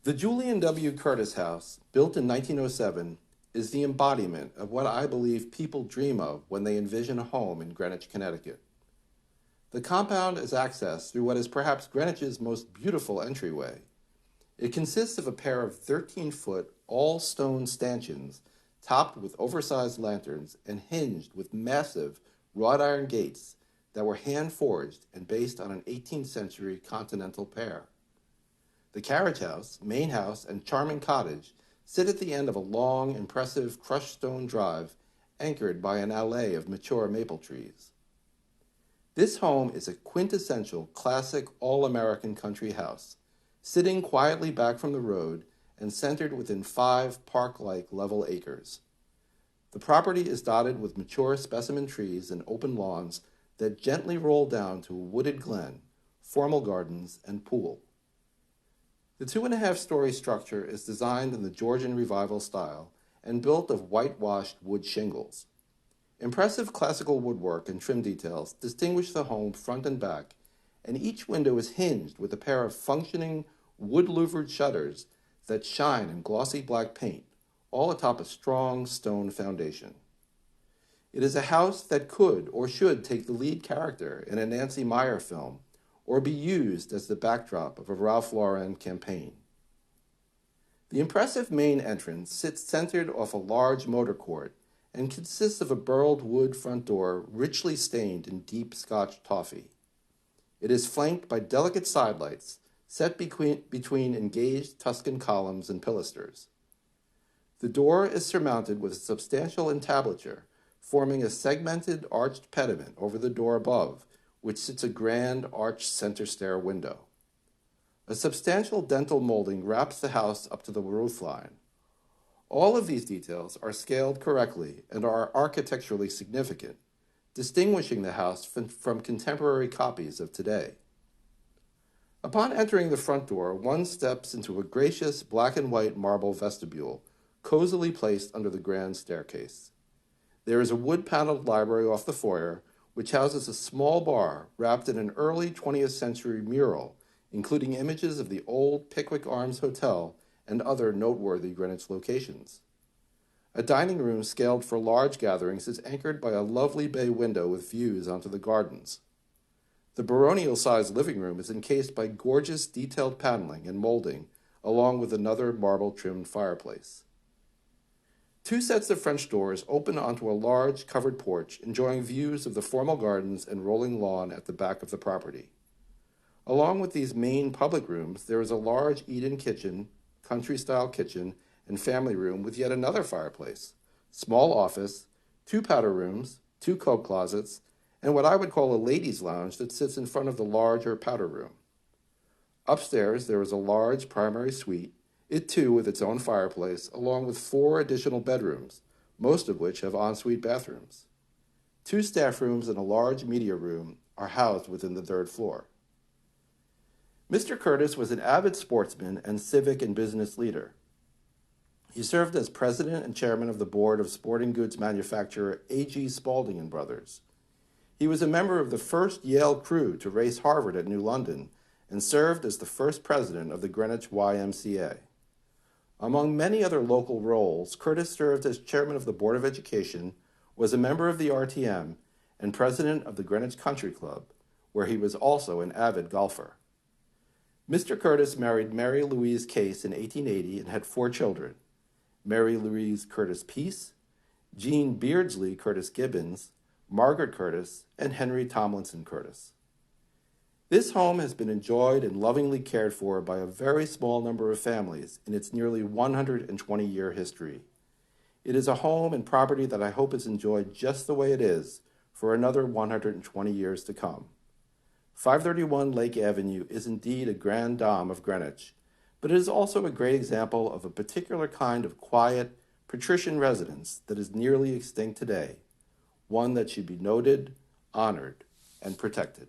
The Julian W. Curtiss House, built in 1907, is the embodiment of what I believe people dream of when they envision a home in Greenwich, Connecticut. The compound is accessed through what is perhaps Greenwich's most beautiful entryway. It consists of a pair of 13-foot all-stone stanchions topped with oversized lanterns and hinged with massive wrought iron gates that were hand-forged and based on an 18th century continental pair. The carriage house, main house, and charming cottage sit at the end of a long, impressive crushed stone drive anchored by an alley of mature maple trees. This home is a quintessential classic all-American country house, sitting quietly back from the road and centered within 5 park-like level acres. The property is dotted with mature specimen trees and open lawns that gently roll down to a wooded glen, formal gardens, and pool. The 2.5-story structure is designed in the Georgian Revival style and built of whitewashed wood shingles. Impressive classical woodwork and trim details distinguish the home front and back, and each window is hinged with a pair of functioning wood-louvered shutters that shine in glossy black paint, all atop a strong stone foundation. It is a house that could or should take the lead character in a Nancy Meyer film, or be used as the backdrop of a Ralph Lauren campaign. The impressive main entrance sits centered off a large motor court and consists of a burled wood front door richly stained in deep Scotch toffee. It is flanked by delicate sidelights set between engaged Tuscan columns and pilasters. The door is surmounted with a substantial entablature, forming a segmented arched pediment over the door above, which sits a grand arched center stair window. A substantial dentil molding wraps the house up to the roofline. All of these details are scaled correctly and are architecturally significant, distinguishing the house from contemporary copies of today. Upon entering the front door, one steps into a gracious black and white marble vestibule, cozily placed under the grand staircase. There is a wood-paneled library off the foyer, which houses a small bar wrapped in an early 20th century mural, including images of the old Pickwick Arms Hotel and other noteworthy Greenwich locations. A dining room scaled for large gatherings is anchored by a lovely bay window with views onto the gardens. The baronial-sized living room is encased by gorgeous detailed paneling and molding, along with another marble-trimmed fireplace. 2 sets of French doors open onto a large covered porch, enjoying views of the formal gardens and rolling lawn at the back of the property. Along with these main public rooms, there is a large eat-in kitchen, country-style kitchen, and family room with yet another fireplace, small office, 2 powder rooms, 2 coat closets, and what I would call a ladies' lounge that sits in front of the larger powder room. Upstairs, there is a large primary suite, it too with its own fireplace, along with 4 additional bedrooms, most of which have ensuite bathrooms. 2 staff rooms and a large media room are housed within the 3rd floor. Mr. Curtiss was an avid sportsman and civic and business leader. He served as president and chairman of the board of sporting goods manufacturer A.G. Spalding & Brothers. He was a member of the first Yale crew to race Harvard at New London and served as the first president of the Greenwich YMCA. Among many other local roles, Curtiss served as chairman of the Board of Education, was a member of the RTM, and president of the Greenwich Country Club, where he was also an avid golfer. Mr. Curtiss married Mary Louise Case in 1880 and had 4 children, Mary Louise Curtiss Peace, Jean Beardsley Curtiss Gibbons, Margaret Curtiss, and Henry Tomlinson Curtiss. This home has been enjoyed and lovingly cared for by a very small number of families in its nearly 120-year history. It is a home and property that I hope is enjoyed just the way it is for another 120 years to come. 531 Lake Avenue is indeed a grande dame of Greenwich, but it is also a great example of a particular kind of quiet, patrician residence that is nearly extinct today, one that should be noted, honored, and protected.